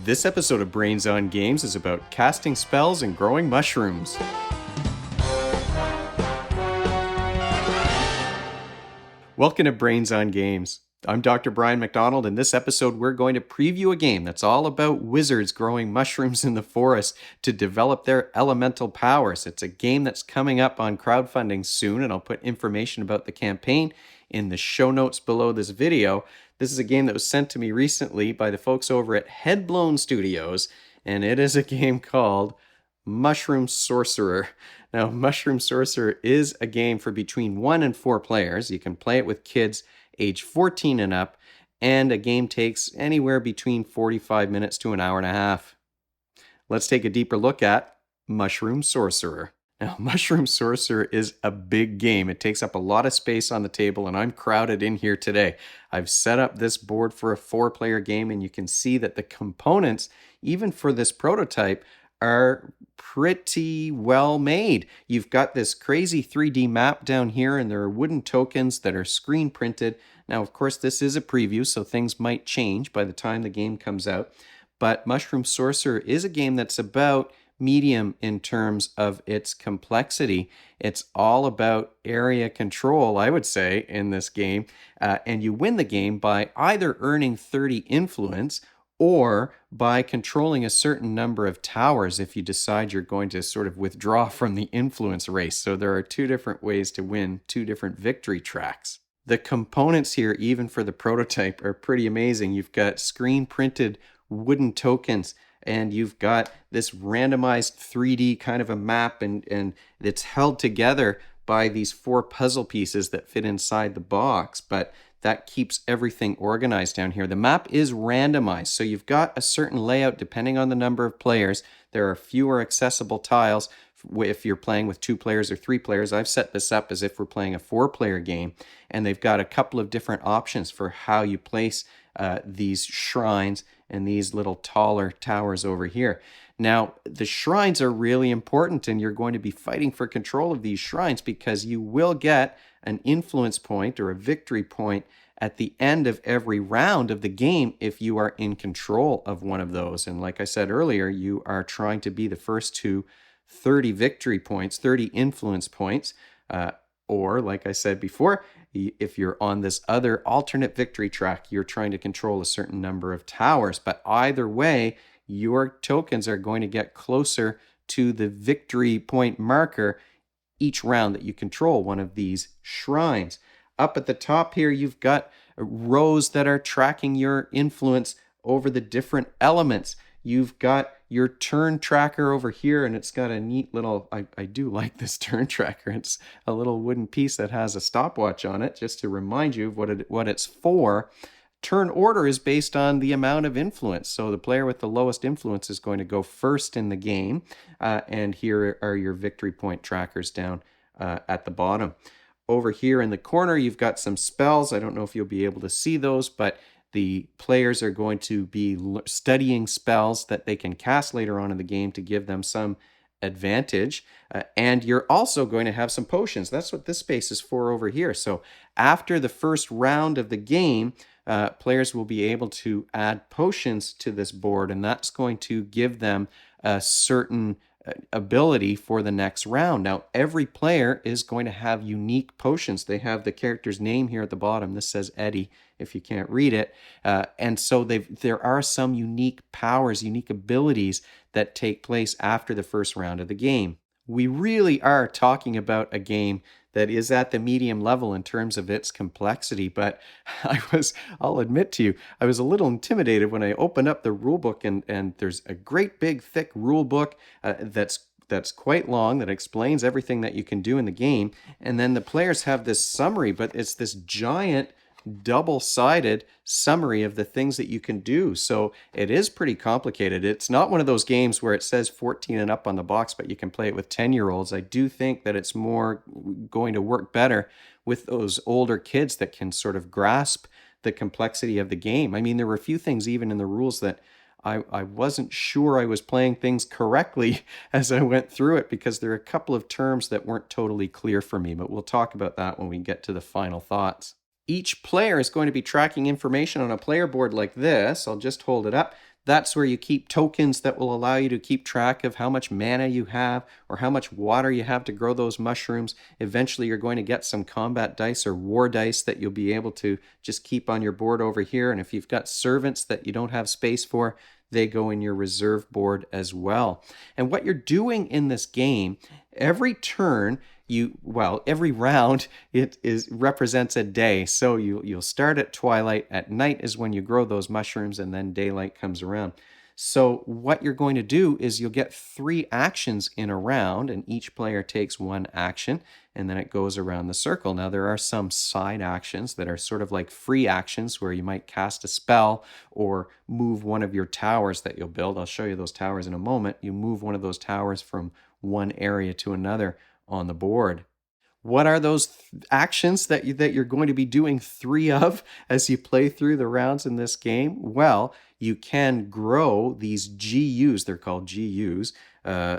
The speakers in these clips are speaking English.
This episode of Brains on Games is about casting spells and growing mushrooms. Welcome to Brains on Games. I'm Dr. Brian McDonald. In this episode, we're going to preview a game that's all about wizards growing mushrooms in the forest to develop their elemental powers. It's a game that's coming up on crowdfunding soon, and I'll put information about the campaign in the show notes below this video. This is a game that was sent to me recently by the folks over at Headblown Studios, and it is a game called Mushroom Sorcerer. Now, Mushroom Sorcerer is a game for between 1 and 4 players. You can play it with kids age 14 and up, and a game takes anywhere between 45 minutes to an hour and a half. Let's take a deeper look at Mushroom Sorcerer. Now, Mushroom Sorcerer is a big game. It takes up a lot of space on the table, and I'm crowded in here today. I've set up this board for a 4-player game, and you can see that the components, even for this prototype, are pretty well made. You've got this crazy 3D map down here, and there are wooden tokens that are screen printed. Now, of course, this is a preview, so things might change by the time the game comes out. But Mushroom Sorcerer is a game that's about medium in terms of its complexity. It's all about area control, I would say, in this game. And you win the game by either earning 30 influence or by controlling a certain number of towers if you decide you're going to sort of withdraw from the influence race. So there are 2 different ways to win, 2 different victory tracks. The components here, even for the prototype, are pretty amazing. You've got screen printed wooden tokens, and you've got this randomized 3D kind of a map, and it's held together by these 4 puzzle pieces that fit inside the box, but that keeps everything organized down here. The map is randomized, so you've got a certain layout depending on the number of players. There are fewer accessible tiles if you're playing with 2 players or 3 players. I've set this up as if we're playing a 4-player game, and they've got a couple of different options for how you place these shrines and these little taller towers over here. Now, the shrines are really important, and you're going to be fighting for control of these shrines because you will get an influence point or a victory point at the end of every round of the game if you are in control of one of those. And like I said earlier, you are trying to be the first to 30 victory points, 30 influence points, or like I said before, if you're on this other alternate victory track, you're trying to control a certain number of towers. But either way, your tokens are going to get closer to the victory point marker each round that you control one of these shrines. Up at the top here, you've got rows that are tracking your influence over the different elements. You've got your turn tracker over here, and it's got a neat little, I do like this turn tracker. It's a little wooden piece that has a stopwatch on it, just to remind you of what it's for. Turn order is based on the amount of influence. So the player with the lowest influence is going to go first in the game. And here are your victory point trackers down at the bottom. Over here in the corner, you've got some spells. I don't know if you'll be able to see those, but the players are going to be studying spells that they can cast later on in the game to give them some advantage. And you're also going to have some potions. That's what this space is for over here. So after the first round of the game, players will be able to add potions to this board, and that's going to give them a certain ability for the next round. Now, every player is going to have unique potions. They have the character's name here at the bottom. This says Eddie, if you can't read it. And so there are some unique powers, unique abilities that take place after the first round of the game. We really are talking about a game that is at the medium level in terms of its complexity, but I'll admit to you, I was a little intimidated when I opened up the rule book, and there's a great big thick rule book that's quite long, that explains everything that you can do in the game, and then the players have this summary, but it's this giant double-sided summary of the things that you can do. So it is pretty complicated. It's not one of those games where it says 14 and up on the box, but you can play it with 10-year-olds. I do think that it's more going to work better with those older kids that can sort of grasp the complexity of the game. I mean, there were a few things even in the rules that I wasn't sure I was playing things correctly as I went through it, because there are a couple of terms that weren't totally clear for me, but we'll talk about that when we get to the final thoughts. Each player is going to be tracking information on a player board like this. I'll just hold it up. That's where you keep tokens that will allow you to keep track of how much mana you have or how much water you have to grow those mushrooms. Eventually, you're going to get some combat dice or war dice that you'll be able to just keep on your board over here. And if you've got servants that you don't have space for, they go in your reserve board as well. And what you're doing in this game, every turn, every round, it represents a day. So you'll start at twilight. At night is when you grow those mushrooms, and then daylight comes around. So what you're going to do is you'll get 3 actions in a round, and each player takes 1 action, and then it goes around the circle. Now, there are some side actions that are sort of like free actions where you might cast a spell or move one of your towers that you'll build. I'll show you those towers in a moment. You move one of those towers from one area to another on the board. What are those actions that you're going to be doing 3 of as you play through the rounds in this game? Well, you can grow these GUs, they're called GUs,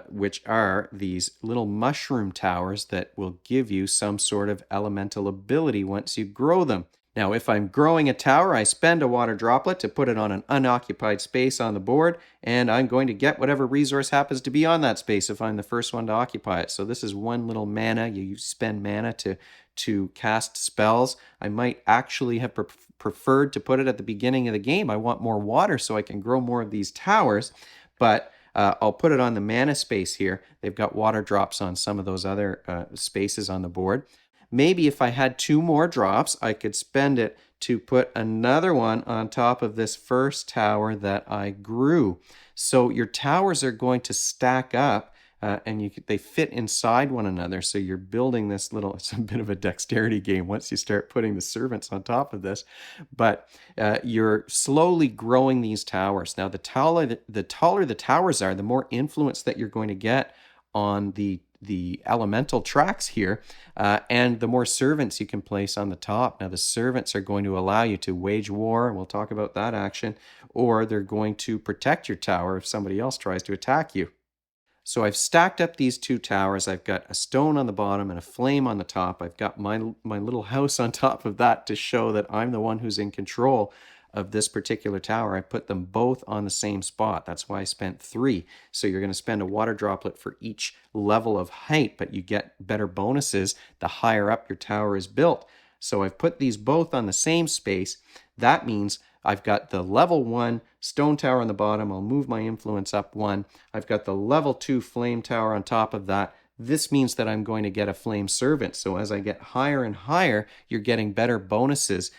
which are these little mushroom towers that will give you some sort of elemental ability once you grow them. Now, if I'm growing a tower, I spend a water droplet to put it on an unoccupied space on the board, and I'm going to get whatever resource happens to be on that space if I'm the first one to occupy it. So this is 1 little mana. You spend mana to cast spells. I might actually have preferred to put it at the beginning of the game. I want more water so I can grow more of these towers, but I'll put it on the mana space here. They've got water drops on some of those other spaces on the board. Maybe if I had 2 more drops, I could spend it to put another one on top of this first tower that I grew. So your towers are going to stack up and they fit inside one another. So you're building this little, it's a bit of a dexterity game once you start putting the servants on top of this. But you're slowly growing these towers. Now, the taller the towers are, the more influence that you're going to get on the elemental tracks here, and the more servants you can place on the top. Now, the servants are going to allow you to wage war, and we'll talk about that action, or they're going to protect your tower if somebody else tries to attack you. So I've stacked up these 2 towers. I've got a stone on the bottom and a flame on the top. I've got my little house on top of that to show that I'm the one who's in control of this particular tower. I put them both on the same spot. That's why I spent 3. So you're going to spend a water droplet for each level of height, but you get better bonuses the higher up your tower is built. So I've put these both on the same space. That means I've got the level 1 stone tower on the bottom. I'll move my influence up 1. I've got the level 2 flame tower on top of that. This means that I'm going to get a flame servant. So as I get higher and higher, you're getting better bonuses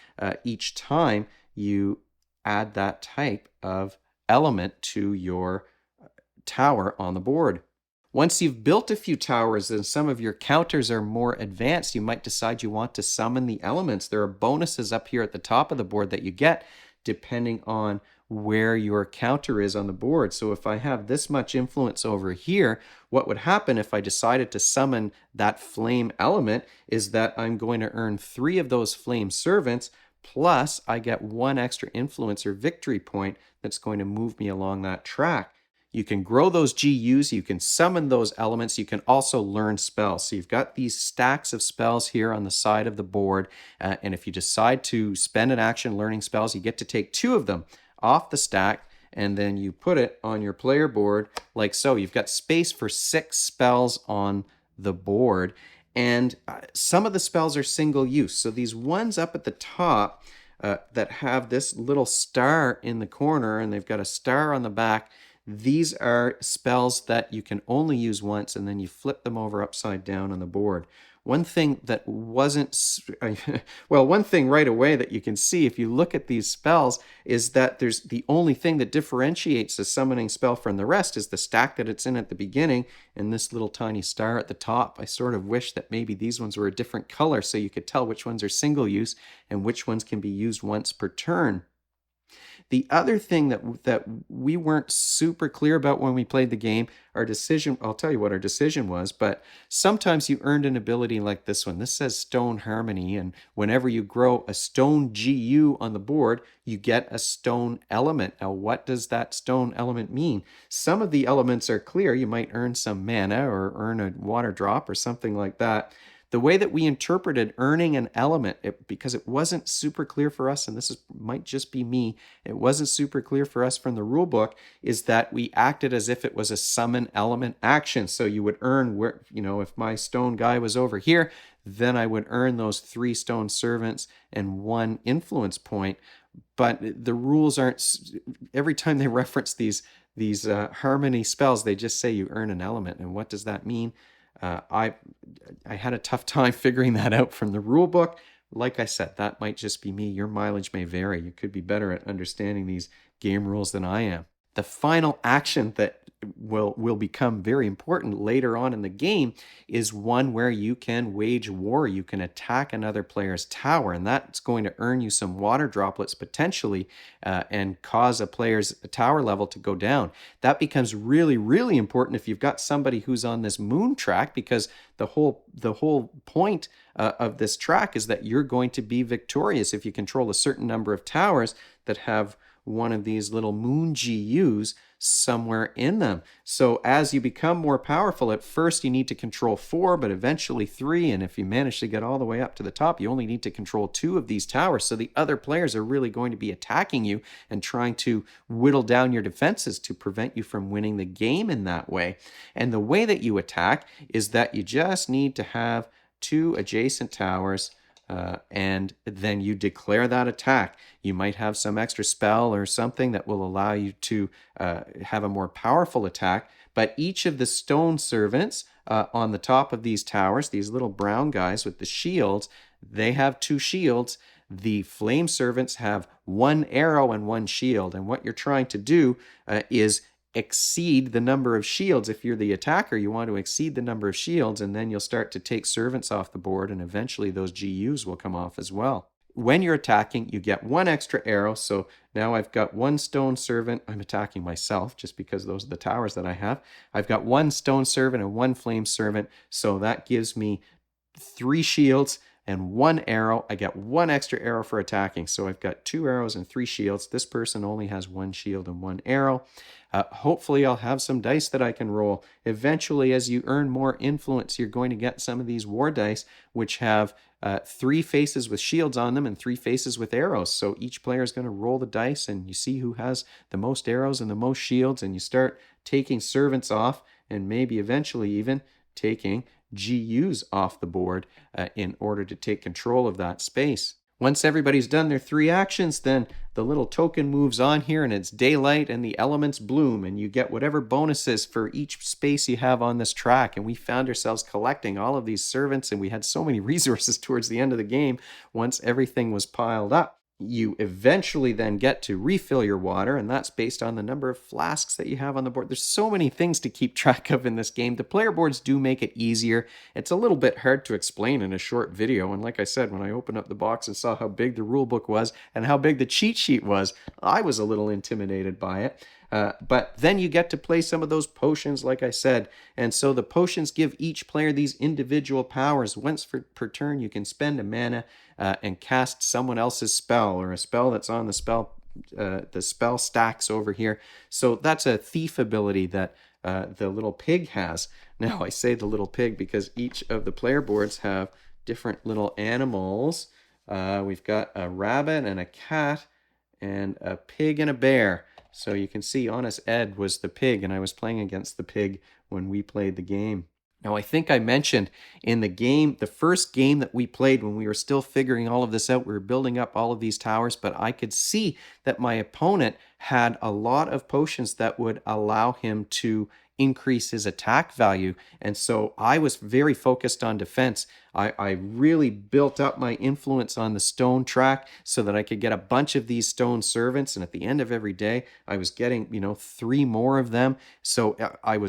each time you add that type of element to your tower on the board. Once you've built a few towers and some of your counters are more advanced, you might decide you want to summon the elements. There are bonuses up here at the top of the board that you get depending on where your counter is on the board. So if I have this much influence over here, what would happen if I decided to summon that flame element is that I'm going to earn 3 of those flame servants, plus I get 1 extra influence or victory point that's going to move me along that track. You can grow those GUs, you can summon those elements, you can also learn spells. So you've got these stacks of spells here on the side of the board, and if you decide to spend an action learning spells, you get to take 2 of them off the stack, and then you put it on your player board like so. You've got space for 6 spells on the board, and some of the spells are single use. So these ones up at the top that have this little star in the corner, and they've got a star on the back, these are spells that you can only use once, and then you flip them over upside down on the board. One thing that wasn't, well, one thing right away that you can see if you look at these spells is that there's the only thing that differentiates a summoning spell from the rest is the stack that it's in at the beginning and this little tiny star at the top. I sort of wish that maybe these ones were a different color so you could tell which ones are single use and which ones can be used once per turn. The other thing that we weren't super clear about when we played the game, our decision, I'll tell you what our decision was, but sometimes you earned an ability like this one. This says Stone Harmony, and whenever you grow a stone GU on the board, you get a stone element. Now, what does that stone element mean? Some of the elements are clear. You might earn some mana or earn a water drop or something like that. the way that we interpreted earning an element, because it wasn't super clear for us, and might just be me, it wasn't super clear for us from the rule book, is that we acted as if it was a summon element action. So you would earn where, if my stone guy was over here, then I would earn those 3 stone servants and 1 influence point. But the rules aren't, every time they reference these harmony spells, they just say you earn an element. And what does that mean? I had a tough time figuring that out from the rule book. Like I said, that might just be me. Your mileage may vary. You could be better at understanding these game rules than I am. The final action that will become very important later on in the game is one where you can wage war. You can attack another player's tower, and that's going to earn you some water droplets potentially and cause a player's tower level to go down. That becomes really, really important if you've got somebody who's on this moon track, because the whole point of this track is that you're going to be victorious if you control a certain number of towers that have one of these little moon GUs somewhere in them. So as you become more powerful, at first you need to control 4, but eventually 3. And if you manage to get all the way up to the top, you only need to control 2 of these towers. So the other players are really going to be attacking you and trying to whittle down your defenses to prevent you from winning the game in that way. And the way that you attack is that you just need to have 2 adjacent towers, and then you declare that attack. You might have some extra spell or something that will allow you to have a more powerful attack, but each of the stone servants on the top of these towers, these little brown guys with the shields, they have 2 shields. The flame servants have 1 arrow and 1 shield, and what you're trying to do is exceed the number of shields. If you're the attacker, you want to exceed the number of shields, and then you'll start to take servants off the board, and eventually those GUs will come off as well. When you're attacking, you get 1 extra arrow. So now I've got 1 stone servant. I'm attacking myself just because those are the towers that I have. I've got 1 stone servant and 1 flame servant. So that gives me 3 shields and 1 arrow. I get 1 extra arrow for attacking. So I've got 2 arrows and 3 shields. This person only has 1 shield and 1 arrow. Hopefully I'll have some dice that I can roll. Eventually, as you earn more influence, you're going to get some of these war dice, which have 3 faces with shields on them and 3 faces with arrows. So each player is going to roll the dice, and you see who has the most arrows and the most shields, and you start taking servants off, and maybe eventually even taking GUs off the board in order to take control of that space. Once everybody's done their 3 actions, then the little token moves on here, and it's daylight and the elements bloom, and you get whatever bonuses for each space you have on this track. And we found ourselves collecting all of these servants, and we had so many resources towards the end of the game once everything was piled up. You eventually then get to refill your water, and that's based on the number of flasks that you have on the board. There's so many things to keep track of in this game. The player boards do make it easier. It's a little bit hard to explain in a short video, and like I said, when I opened up the box and saw how big the rule book was and how big the cheat sheet was, I was a little intimidated by it. But then you get to play some of those potions, like I said. And so the potions give each player these individual powers. Once per turn, you can spend a mana and cast someone else's spell, or a spell that's on the spell stacks over here. So that's a thief ability that the little pig has. Now, I say the little pig because each of the player boards have different little animals. We've got a rabbit and a cat and a pig and a bear. So you can see Honest Ed was the pig, and I was playing against the pig when we played the game. Now, I think I mentioned in the game, the first game that we played when we were still figuring all of this out, we were building up all of these towers, but I could see that my opponent had a lot of potions that would allow him to increase his attack value. And so I was very focused on defense. I really built up my influence on the stone track so that I could get a bunch of these stone servants. And at the end of every day, I was getting, 3 more of them. So I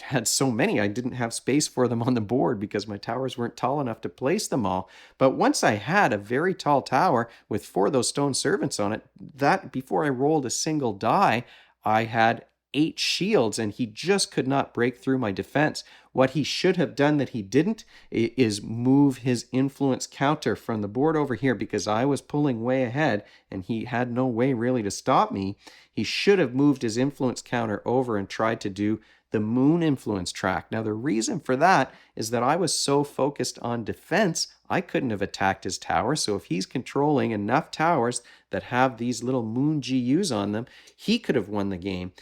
had so many, I didn't have space for them on the board because my towers weren't tall enough to place them all. But once I had a very tall tower with 4 of those stone servants on it, that before I rolled a single die, I had 8 shields, and he just could not break through my defense. What he should have done that he didn't is move his influence counter from the board over here, because I was pulling way ahead and he had no way really to stop me. He should have moved his influence counter over and tried to do the moon influence track. Now, the reason for that is that I was so focused on defense, I couldn't have attacked his tower. So if he's controlling enough towers that have these little moon GUs on them, he could have won the game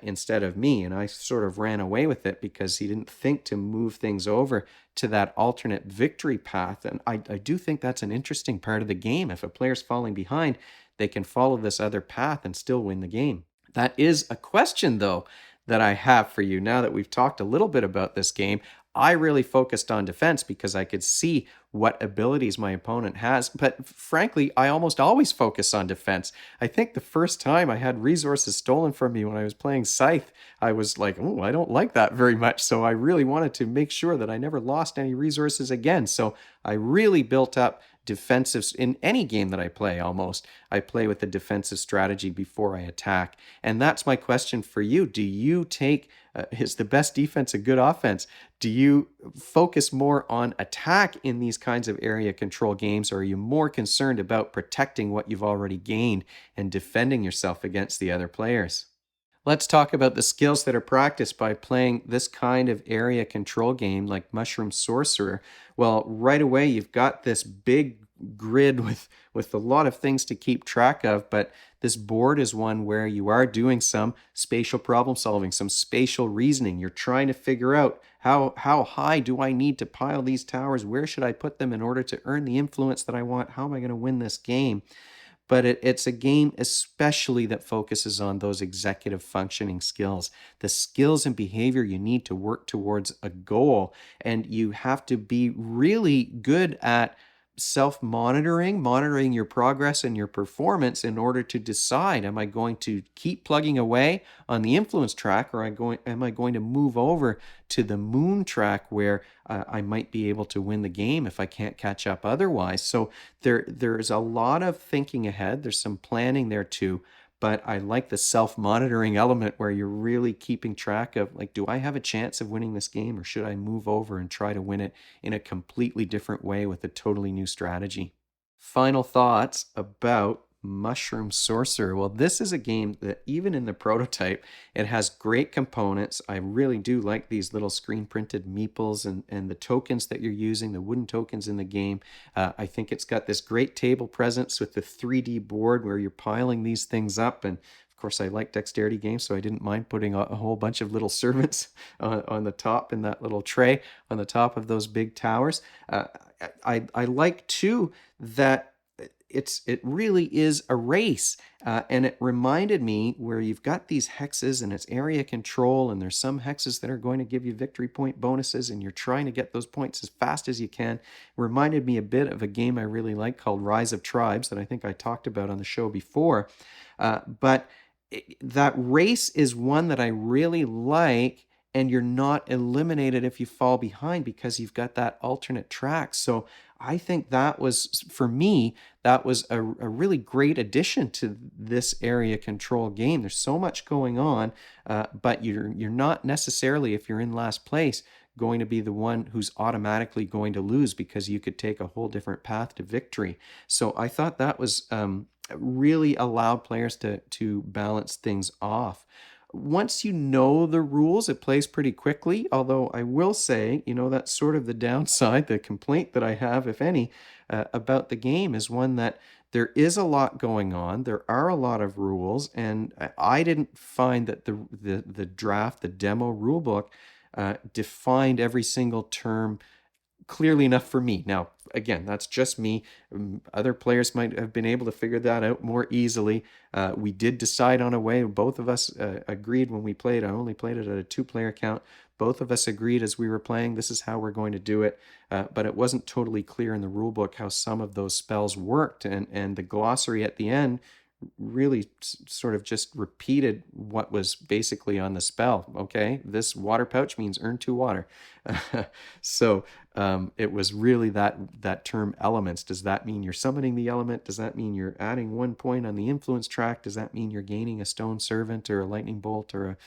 instead of me. And I sort of ran away with it because he didn't think to move things over to that alternate victory path. And I do think that's an interesting part of the game. If a player's falling behind, they can follow this other path and still win the game. That is a question, though, that I have for you. Now that we've talked a little bit about this game, I really focused on defense because I could see what abilities my opponent has. But frankly, I almost always focus on defense. I think the first time I had resources stolen from me when I was playing Scythe, I was like, oh, I don't like that very much. So I really wanted to make sure that I never lost any resources again. So I really built up defensive in any game that I play. Almost I play with a defensive strategy before I attack. And that's my question for you. Do you take is the best defense a good offense? Do you focus more on attack in these kinds of area control games, or are you more concerned about protecting what you've already gained and defending yourself against the other players? Let's talk about the skills that are practiced by playing this kind of area control game like Mushroom Sorcerer. Well, right away, you've got this big grid with a lot of things to keep track of, but this board is one where you are doing some spatial problem solving, some spatial reasoning. You're trying to figure out how high do I need to pile these towers? Where should I put them in order to earn the influence that I want? How am I going to win this game? But it's a game especially that focuses on those executive functioning skills, the skills and behavior you need to work towards a goal. And you have to be really good at monitoring your progress and your performance in order to decide, am I going to keep plugging away on the influence track, or am I going to move over to the moon track where I might be able to win the game if I can't catch up otherwise? So there's a lot of thinking ahead. There's some planning there too. But I like the self-monitoring element where you're really keeping track of, like, do I have a chance of winning this game, or should I move over and try to win it in a completely different way with a totally new strategy? Final thoughts about Mushroom Sorcerer. Well, this is a game that even in the prototype, it has great components. I really do like these little screen printed meeples and the tokens that you're using, the wooden tokens in the game. I think it's got this great table presence with the 3D board where you're piling these things up. And of course, I like dexterity games, so I didn't mind putting a whole bunch of little servants on the top in that little tray on the top of those big towers. I like too that it really is a race. And it reminded me where you've got these hexes and it's area control, and there's some hexes that are going to give you victory point bonuses, and you're trying to get those points as fast as you can. It reminded me a bit of a game I really like called Rise of Tribes that I think I talked about on the show before. But that race is one that I really like, and you're not eliminated if you fall behind because you've got that alternate track. So I think that was, for me, that was a really great addition to this area control game. There's so much going on, but you're not necessarily, if you're in last place, going to be the one who's automatically going to lose, because you could take a whole different path to victory. So I thought that was really allowed players to balance things off. Once you know the rules, it plays pretty quickly. Although I will say, that's sort of the downside, the complaint that I have, if any, about the game is one that there is a lot going on. There are a lot of rules, and I didn't find that the draft, the demo rulebook, defined every single term clearly enough for me. Now, again, that's just me. Other players might have been able to figure that out more easily. We did decide on a way. Both of us agreed when we played. I only played it at a 2-player count. Both of us agreed as we were playing, this is how we're going to do it. But it wasn't totally clear in the rulebook how some of those spells worked. And the glossary at the end really sort of just repeated what was basically on the spell. Okay, this water pouch means earn 2 water. So it was really that term elements. Does that mean you're summoning the element? Does that mean you're adding 1 point on the influence track? Does that mean you're gaining a stone servant or a lightning bolt or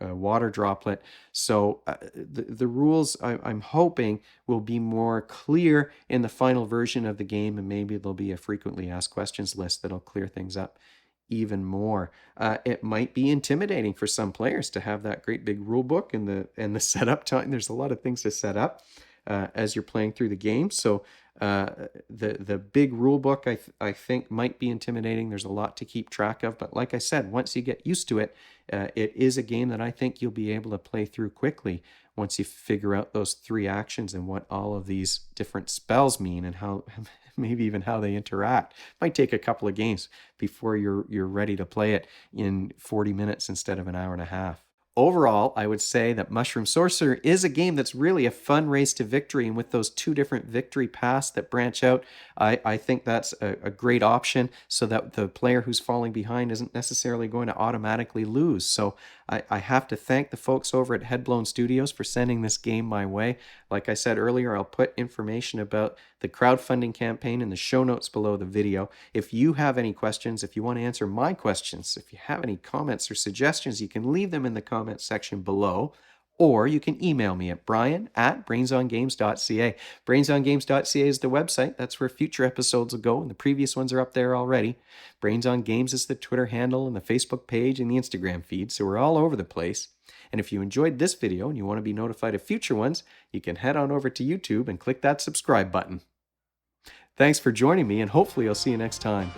a water droplet? So the rules, I'm hoping, will be more clear in the final version of the game, and maybe there'll be a frequently asked questions list that'll clear things up even more. It might be intimidating for some players to have that great big rule book and the setup time. There's a lot of things to set up as you're playing through the game. So the big rule book I think might be intimidating. There's a lot to keep track of, but like I said, once you get used to it, it is a game that I think you'll be able to play through quickly once you figure out those 3 actions and what all of these different spells mean and how maybe even how they interact. Might take a couple of games before you're ready to play it in 40 minutes instead of an hour and a half. Overall, I would say that Mushroom Sorcerer is a game that's really a fun race to victory, and with those 2 different victory paths that branch out, I think that's a great option so that the player who's falling behind isn't necessarily going to automatically lose. So I have to thank the folks over at Headblown Studios for sending this game my way. Like I said earlier, I'll put information about the crowdfunding campaign in the show notes below the video. If you have any questions, if you want to answer my questions, if you have any comments or suggestions, you can leave them in the comments section below, or you can email me at brian@brainsongames.ca. Brainsongames.ca is the website. That's where future episodes will go, and the previous ones are up there already. Brains on Games is the Twitter handle and the Facebook page and the Instagram feed, so we're all over the place. And if you enjoyed this video and you want to be notified of future ones, you can head on over to YouTube and click that subscribe button. Thanks for joining me, and hopefully I'll see you next time.